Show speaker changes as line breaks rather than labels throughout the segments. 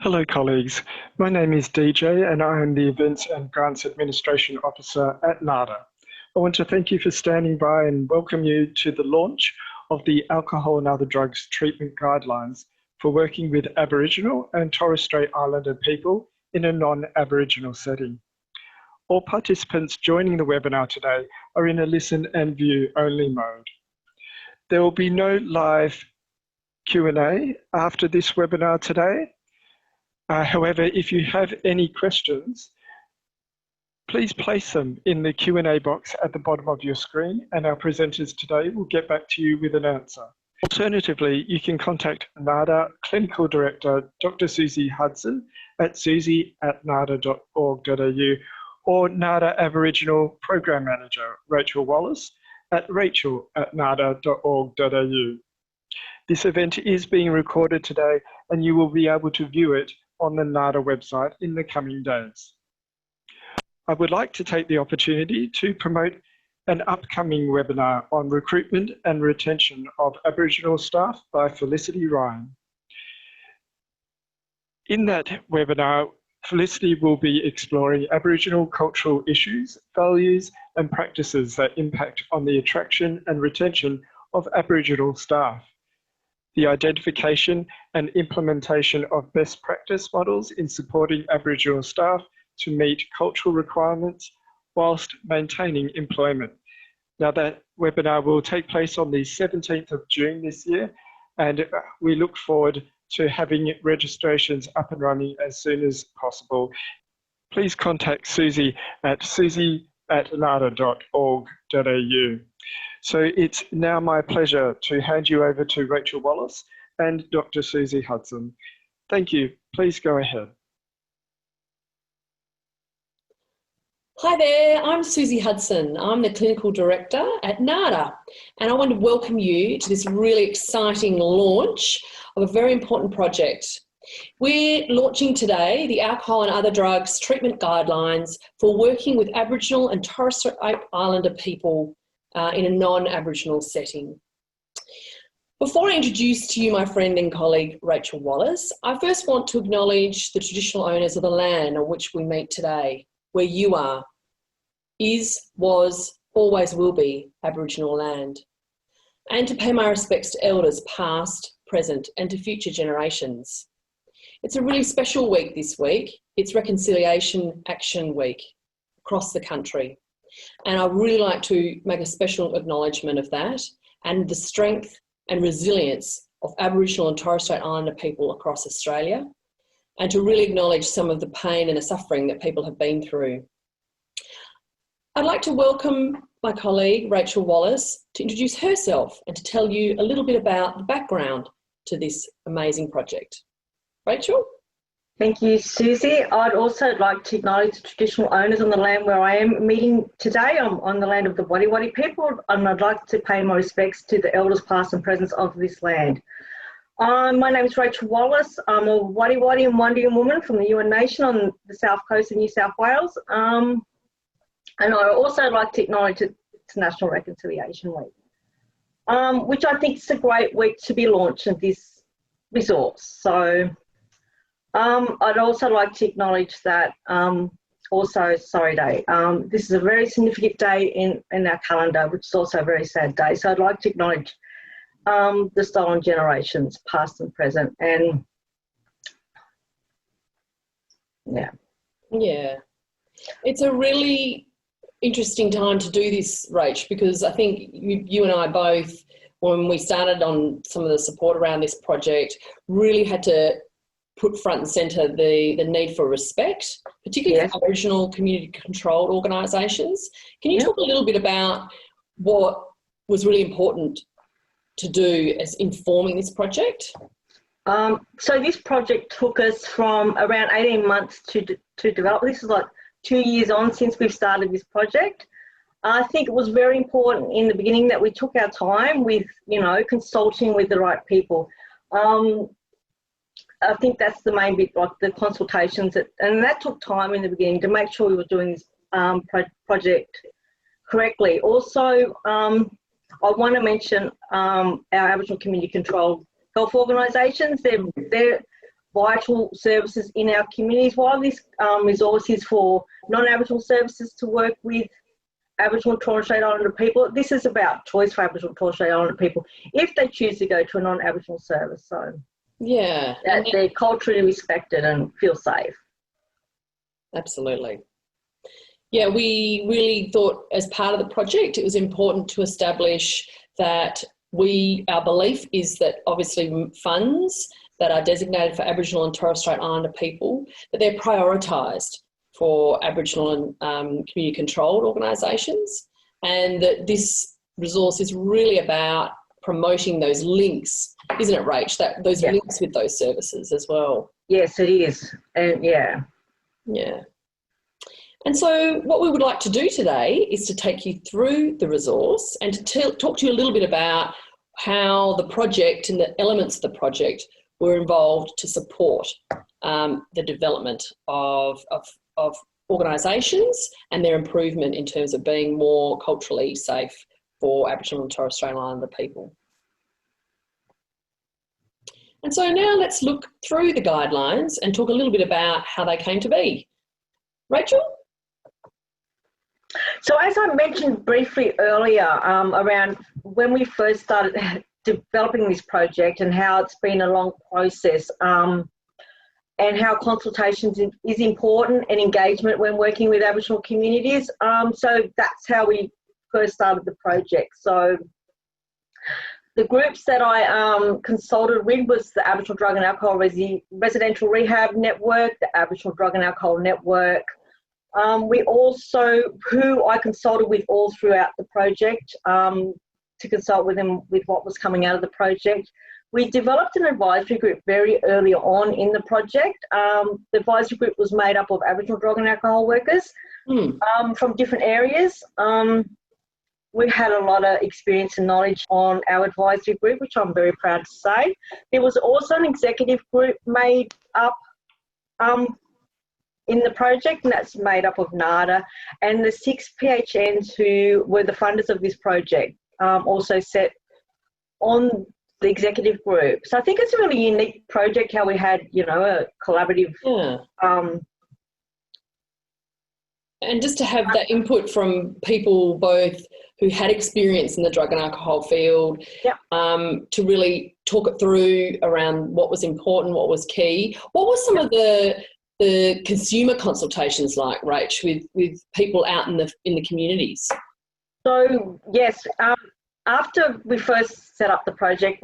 Hello, colleagues. My name is DJ and I am the Events and Grants Administration Officer at NADA. I want to thank you for standing by and welcome you to the launch of the Alcohol and Other Drugs Treatment Guidelines for working with Aboriginal and Torres Strait Islander people in a non-Aboriginal setting. All participants joining the webinar today are in a listen and view only mode. There will be no live Q&A after this webinar today. However, if you have any questions, please place them in the Q&A box at the bottom of your screen and our presenters today will get back to you with an answer. Alternatively, you can contact NADA Clinical Director Dr. Suzie Hudson at suzie@nada.org.au or NADA Aboriginal Program Manager Raechel Wallace at raechel@nada.org.au. This event is being recorded today and you will be able to view it on the NADA website in the coming days. I would like to take the opportunity to promote an upcoming webinar on recruitment and retention of Aboriginal staff by Felicity Ryan. In that webinar, Felicity will be exploring Aboriginal cultural issues, values and practices that impact on the attraction and retention of Aboriginal staff, the identification and implementation of best practice models in supporting Aboriginal staff to meet cultural requirements whilst maintaining employment. Now that webinar will take place on the 17th of June this year, and we look forward to having registrations up and running as soon as possible. Please contact Suzie at suzie@nada.org.au. So it's now my pleasure to hand you over to Raechel Wallace and Dr. Suzie Hudson. Thank you. Please go ahead.
Hi there, I'm Suzie Hudson. I'm the Clinical Director at NADA, and I want to welcome you to this really exciting launch of a very important project. We're launching today the Alcohol and Other Drugs Treatment Guidelines for working with Aboriginal and Torres Strait Islander people in a non-Aboriginal setting. Before I introduce to you my friend and colleague Raechel Wallace, I first want to acknowledge the traditional owners of the land on which we meet today, where you are, is, was, always will be Aboriginal land, and to pay my respects to elders past, present and to future generations. It's a really special week this week. It's Reconciliation Action Week across the country. And I'd really like to make a special acknowledgement of that and the strength and resilience of Aboriginal and Torres Strait Islander people across Australia, and to really acknowledge some of the pain and the suffering that people have been through. I'd like to welcome my colleague, Raechel Wallace, to introduce herself and to tell you a little bit about the background to this amazing project. Raechel?
Thank you, Suzie. I'd also like to acknowledge the traditional owners on the land where I am meeting today. I'm on the land of the Wadi people, and I'd like to pay my respects to the elders past and present of this land. My name is Raechel Wallace. I'm a Wadi and Wundian woman from the Yuin Nation on the south coast of New South Wales. And I also like to acknowledge it's National Reconciliation Week, which I think is a great week to be launching this resource. So I'd also like to acknowledge that Sorry Day. This is a very significant day in our calendar, which is also a very sad day. So I'd like to acknowledge the stolen generations, past and present, and yeah.
It's a really interesting time to do this, Raech, because I think you and I both, when we started on some of the support around this project, really had to put front and centre the need for respect, particularly for Aboriginal community-controlled organisations. Can you talk a little bit about what was really important to do as informing this project?
So this project took us from around 18 months to develop. This is like 2 years on since we've started this project. I think it was very important in the beginning that we took our time with, consulting with the right people. I think that's the main bit, like the consultations, and that took time in the beginning to make sure we were doing this project correctly. Also, I want to mention our Aboriginal community controlled health organisations. They're vital services in our communities. While this resource is for non-Aboriginal services to work with Aboriginal and Torres Strait Islander people, this is about choice for Aboriginal and Torres Strait Islander people if they choose to go to a non-Aboriginal service. So
yeah,
that they're culturally respected and feel safe.
Absolutely. Yeah, we really thought as part of the project it was important to establish that our belief is that obviously funds that are designated for Aboriginal and Torres Strait Islander people, that they're prioritised for Aboriginal and community controlled organisations, and that this resource is really about promoting those links, isn't it, Rach? Those links with those services as well.
Yes, it is. And yeah.
And so what we would like to do today is to take you through the resource and to talk to you a little bit about how the project and the elements of the project were involved to support the development of organisations and their improvement in terms of being more culturally safe for Aboriginal and Torres Strait Islander people. And so now let's look through the guidelines and talk a little bit about how they came to be. Raechel?
So as I mentioned briefly earlier, around when we first started developing this project and how it's been a long process, and how consultations is important and engagement when working with Aboriginal communities. So that's how we first started the project. So the groups that I consulted with was the Aboriginal Drug and Alcohol Residential Rehab Network, the Aboriginal Drug and Alcohol Network. We also, who I consulted with all throughout the project, to consult with them with what was coming out of the project. We developed an advisory group very early on in the project. The advisory group was made up of Aboriginal drug and alcohol workers from different areas. We had a lot of experience and knowledge on our advisory group, which I'm very proud to say. There was also an executive group made up in the project, and that's made up of NADA, and the 6 PHNs who were the funders of this project also sat on the executive group. So I think it's a really unique project how we had, you know, a collaborative.
And just to have that input from people both who had experience in the drug and alcohol field, to really talk it through around what was important, what was key. What were some of the consumer consultations like, Rach, with people out in the communities?
So yes, after we first set up the project,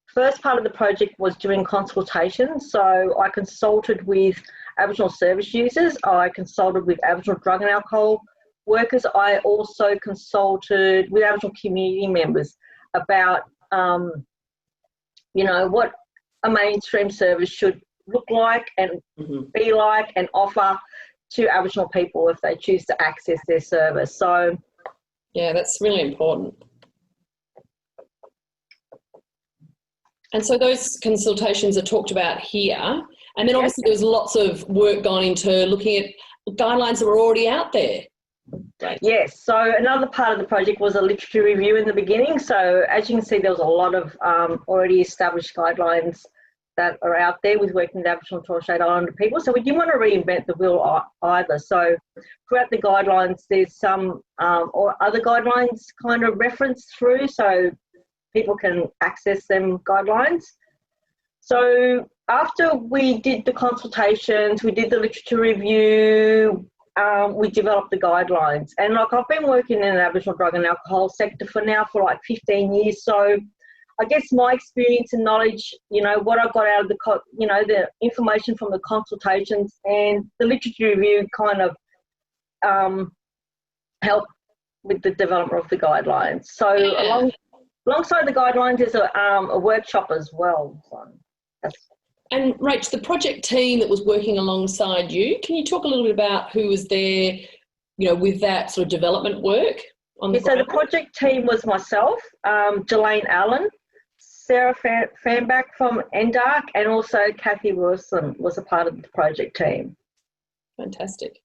first part of the project was doing consultations. So I consulted with Aboriginal service users. I consulted with Aboriginal drug and alcohol workers. I also consulted with Aboriginal community members about, you know, what a mainstream service should look like and be like and offer to Aboriginal people if they choose to access their service. So
yeah, that's really important. And so those consultations are talked about here. And then obviously there was lots of work gone into looking at guidelines that were already out there. Right.
Yes, so another part of the project was a literature review in the beginning. So as you can see, there was a lot of already established guidelines that are out there with working with Aboriginal and Torres Strait Islander people. So we didn't want to reinvent the wheel either. So throughout the guidelines, there's some or other guidelines kind of referenced through so people can access them guidelines. So after we did the consultations, we did the literature review, we developed the guidelines. And like I've been working in an Aboriginal drug and alcohol sector for like 15 years. So I guess my experience and knowledge, you know, what I got out of the information from the consultations and the literature review kind of helped with the development of the guidelines. So alongside the guidelines, there's a workshop as well. So
and Rach, the project team that was working alongside you, can you talk a little bit about who was there, you know, with that sort of development work? So
the project team was myself, Jelaine Allen, Sarah Fanback from NDARC, and also Kathy Wilson was a part of the project team.
Fantastic.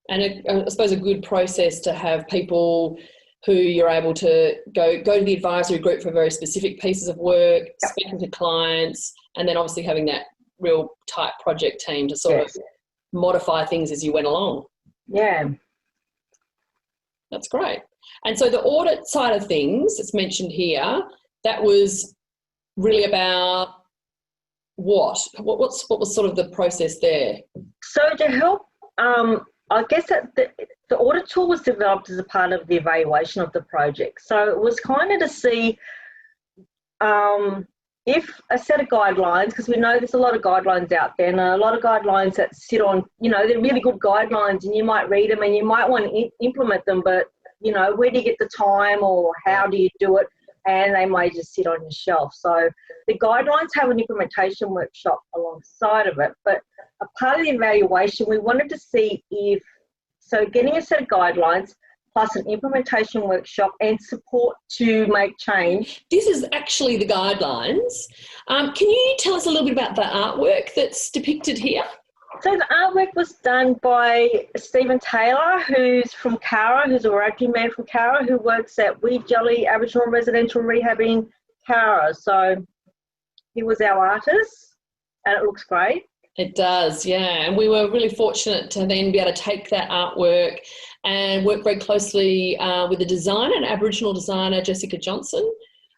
And I suppose a good process to have people who you're able to go to the advisory group for very specific pieces of work, speaking to clients, and then obviously having that real tight project team to sort of modify things as you went along.
Yeah.
That's great. And so the audit side of things, it's mentioned here, that was really about what? What was sort of the process there?
So to help, I guess that the audit tool was developed as a part of the evaluation of the project. So it was kind of to see if a set of guidelines, because we know there's a lot of guidelines out there, and a lot of guidelines that sit on, they're really good guidelines, and you might read them and you might want to implement them, but, where do you get the time, or how do you do it? And they may just sit on your shelf. So the guidelines have an implementation workshop alongside of it, but a part of the evaluation, we wanted to see getting a set of guidelines plus an implementation workshop and support to make change.
This is actually the guidelines. Can you tell us a little bit about the artwork that's depicted here?
So the artwork was done by Stephen Taylor, who's from Cowra, who's a Wiradjuri man from Cowra, who works at Wee Jelly Aboriginal Residential Rehab in Cowra. So he was our artist, and it looks great.
It does, yeah. And we were really fortunate to then be able to take that artwork and work very closely with the designer, an Aboriginal designer, Jessica Johnson,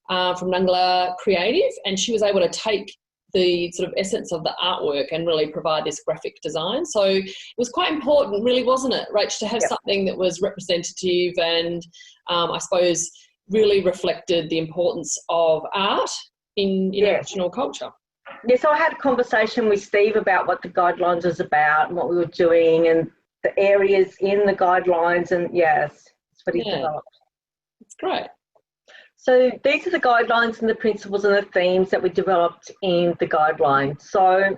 from Nungala Creative, and she was able to take the sort of essence of the artwork and really provide this graphic design. So it was quite important, really, wasn't it, Rach, to have something that was representative and I suppose really reflected the importance of art in Aboriginal culture.
Yes, I had a conversation with Steve about what the guidelines was about and what we were doing and the areas in the guidelines, and yes, that's what he developed.
That's great.
So these are the guidelines and the principles and the themes that we developed in the guidelines. So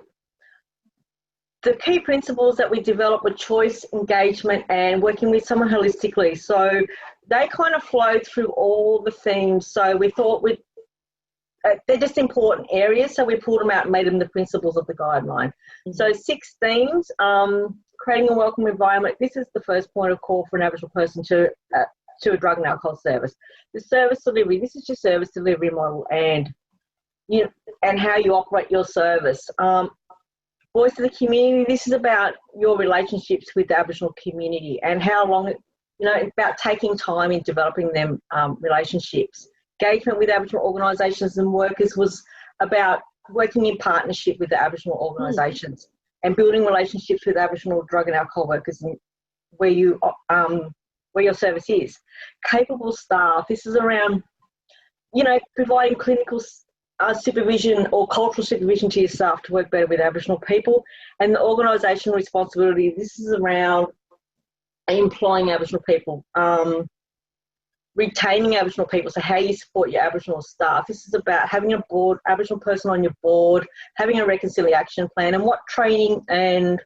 the key principles that we developed were choice, engagement, and working with someone holistically. So they kind of flowed through all the themes. So we thought they're just important areas, so we pulled them out and made them the principles of the guideline. Mm-hmm. So 6 themes, creating a welcome environment. This is the first point of call for an Aboriginal person to a drug and alcohol service. The service delivery, this is your service delivery model and how you operate your service. Voice of the community, this is about your relationships with the Aboriginal community and how long, about taking time in developing them relationships. Engagement with Aboriginal organisations and workers was about working in partnership with the Aboriginal organisations and building relationships with Aboriginal drug and alcohol workers where your service is. Capable staff, this is around, providing clinical supervision or cultural supervision to your staff to work better with Aboriginal people. And the organisational responsibility, this is around employing Aboriginal people, retaining Aboriginal people, so how you support your Aboriginal staff. This is about having a Aboriginal person on your board, having a reconciliation plan, and what training is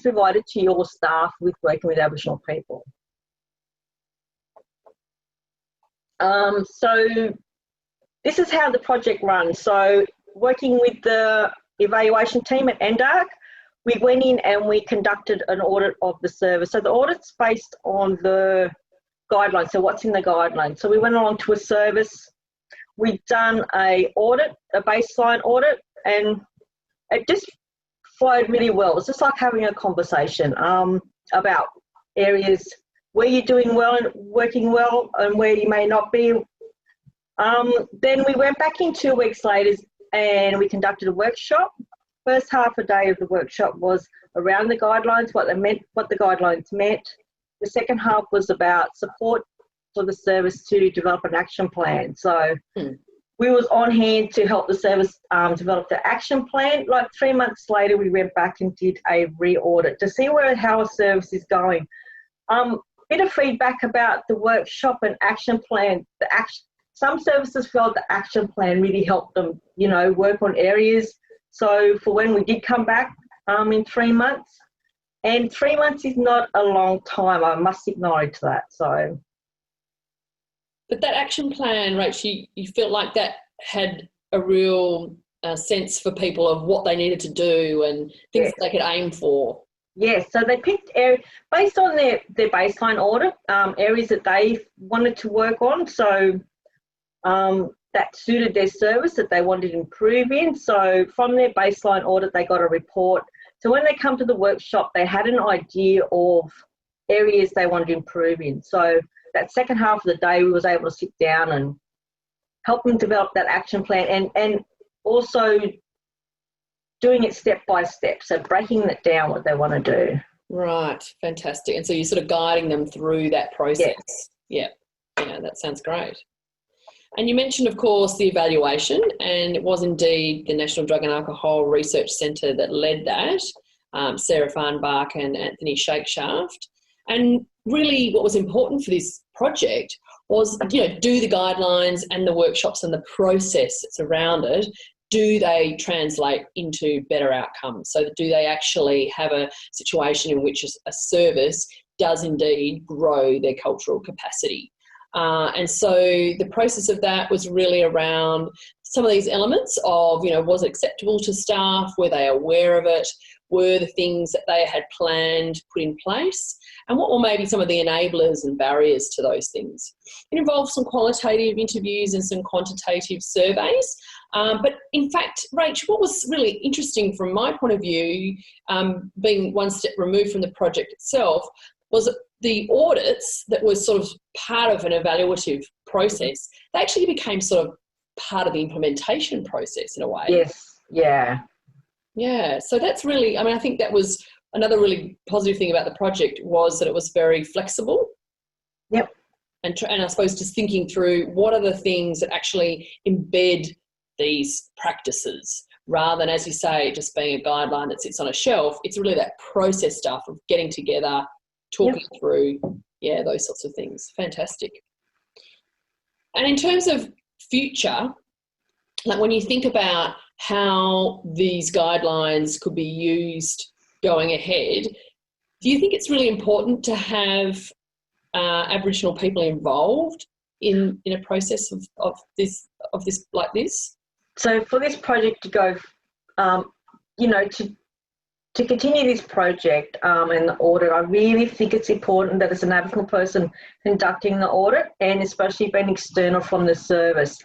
provided to your staff with working with Aboriginal people. So this is how the project runs. So working with the evaluation team at NDARC, we went in and we conducted an audit of the service. So the audit's based on the guidelines, so what's in the guidelines. So we went along to a service, we've done a baseline audit, and it just flowed really well. It's just like having a conversation about areas where you're doing well and working well and where you may not be. Then we went back in 2 weeks later and we conducted a workshop. First half a day of the workshop was around the guidelines, what the guidelines meant. The second half was about support for the service to develop an action plan. So we was on hand to help the service develop the action plan. Like 3 months later, we went back and did a re-audit to see how a service is going. Bit of feedback about the workshop and action plan. Some services felt the action plan really helped them, work on areas. So for when we did come back in 3 months, and 3 months is not a long time, I must acknowledge that. So,
but that action plan, Rach, you felt like that had a real sense for people of what they needed to do and things that they could aim for.
Yes, so they picked based on their baseline audit, areas that they wanted to work on. So that suited their service that they wanted to improve in. So from their baseline audit, they got a report. So when they come to the workshop, they had an idea of areas they wanted to improve in. So that second half of the day, we was able to sit down and help them develop that action plan and also doing it step by step. So breaking it down what they want to do.
Right, fantastic. And so you're sort of guiding them through that process. Yes. Yeah, that sounds great. And you mentioned, of course, the evaluation, and it was indeed the National Drug and Alcohol Research Centre that led that, Sarah Farnbach and Anthony Shakeshaft. And really what was important for this project was, do the guidelines and the workshops and the process that's around it, do they translate into better outcomes? So do they actually have a situation in which a service does indeed grow their cultural capacity? And so the process of that was really around some of these elements of, was it acceptable to staff? Were they aware of it? Were the things that they had planned put in place? And what were maybe some of the enablers and barriers to those things? It involved some qualitative interviews and some quantitative surveys. But in fact, Raechel, what was really interesting from my point of view, being one step removed from the project itself, was the audits that was sort of part of an evaluative process. They actually became sort of part of the implementation process in a way.
Yes, yeah.
Yeah, so that's really, I think that was another really positive thing about the project, was that it was very flexible.
Yep.
And I suppose just thinking through what are the things that actually embed these practices, rather than, as you say, just being a guideline that sits on a shelf. It's really that process stuff of getting together, talking through, those sorts of things. Fantastic. And in terms of future, like when you think about how these guidelines could be used going ahead, do you think it's really important to have Aboriginal people involved in a process of this like this?
So for this project to go, to continue this project and the audit, I really think it's important that it's an Aboriginal person conducting the audit, and especially being external from the service.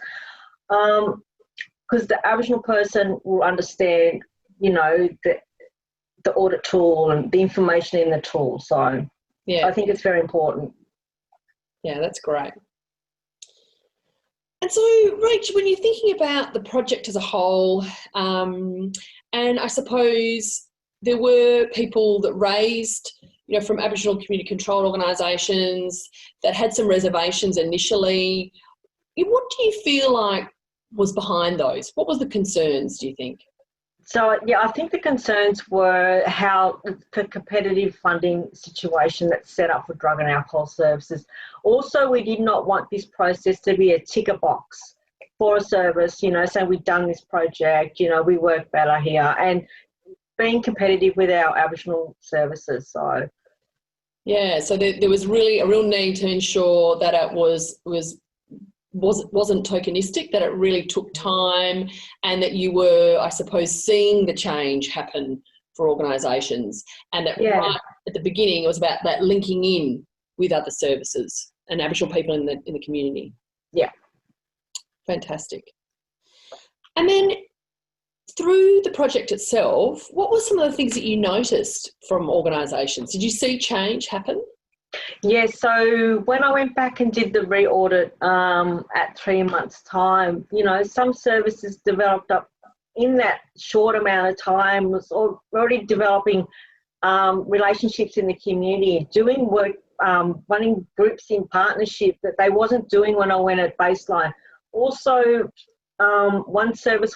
Because the Aboriginal person will understand, the audit tool and the information in the tool. So I think it's very important.
Yeah, that's great. And so, Raechel, when you're thinking about the project as a whole, and I suppose there were people that raised, from Aboriginal community control organisations that had some reservations initially. What do you feel like was behind those? What was the concerns, do you think?
So, I think the concerns were how the competitive funding situation that's set up for drug and alcohol services. Also, we did not want this process to be a ticker box for a service, saying we've done this project, we work better here, and being competitive with our Aboriginal services. So,
so there was really a real need to ensure that it wasn't tokenistic, that it really took time, and that you were, I suppose, seeing the change happen for organisations, and that right at the beginning it was about that linking in with other services and Aboriginal people in the community.
Yeah.
Fantastic. And then through the project itself, what were some of the things that you noticed from organisations? Did you see change happen?
Yeah, so when I went back and did the re-audit at 3 months' time, some services developed up in that short amount of time, was already developing relationships in the community, doing work, running groups in partnership that they wasn't doing when I went at baseline. Also, one service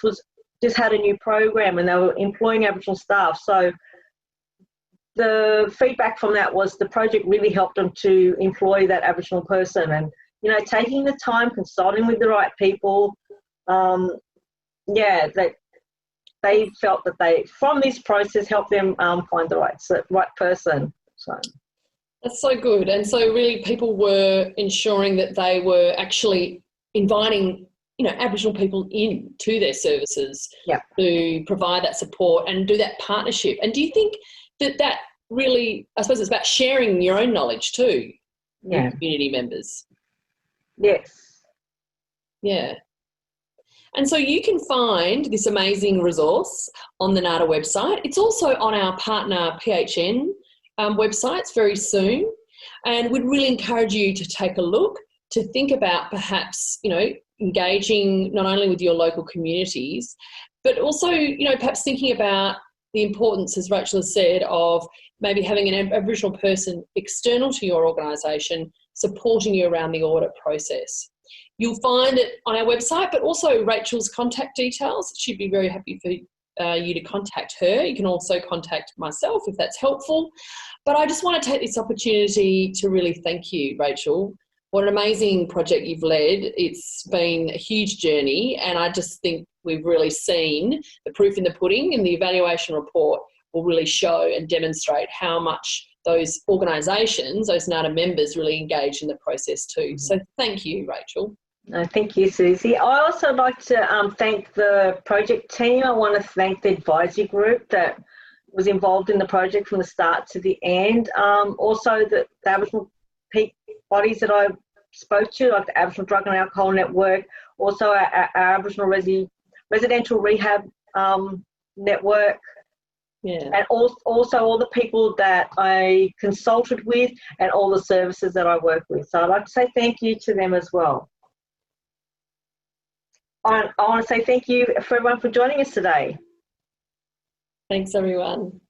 just had a new program and they were employing Aboriginal staff. So the feedback from that was the project really helped them to employ that Aboriginal person, and, taking the time, consulting with the right people. That they felt that they, from this process, helped them find the right person. So
that's so good. And so really people were ensuring that they were actually inviting, Aboriginal people in to their services to provide that support and do that partnership. And do you think that really, I suppose it's about sharing your own knowledge too with community members.
Yes.
Yeah. And so you can find this amazing resource on the NADA website. It's also on our partner PHN websites very soon. And we'd really encourage you to take a look, to think about perhaps, you know, engaging not only with your local communities, but also, you know, perhaps thinking about the importance, as Raechel has said, of maybe having an Aboriginal person external to your organisation supporting you around the audit process. You'll find it on our website, but also Raechel's contact details. She'd be very happy for you to contact her. You can also contact myself if that's helpful. But I just want to take this opportunity to really thank you, Raechel. What an amazing project you've led. It's been a huge journey, and I just think we've really seen the proof in the pudding, and the evaluation report will really show and demonstrate how much those organisations, those NADA members, really engage in the process too. So thank you, Raechel.
No, thank you, Suzie. I also like to thank the project team. I want to thank the advisory group that was involved in the project from the start to the end. Also the Aboriginal peak bodies that I spoke to, like the Aboriginal Drug and Alcohol Network, also our Aboriginal residential rehab network, and also all the people that I consulted with and all the services that I work with. So I'd like to say thank you to them as well. I want to say thank you for everyone for joining us today.
Thanks, everyone.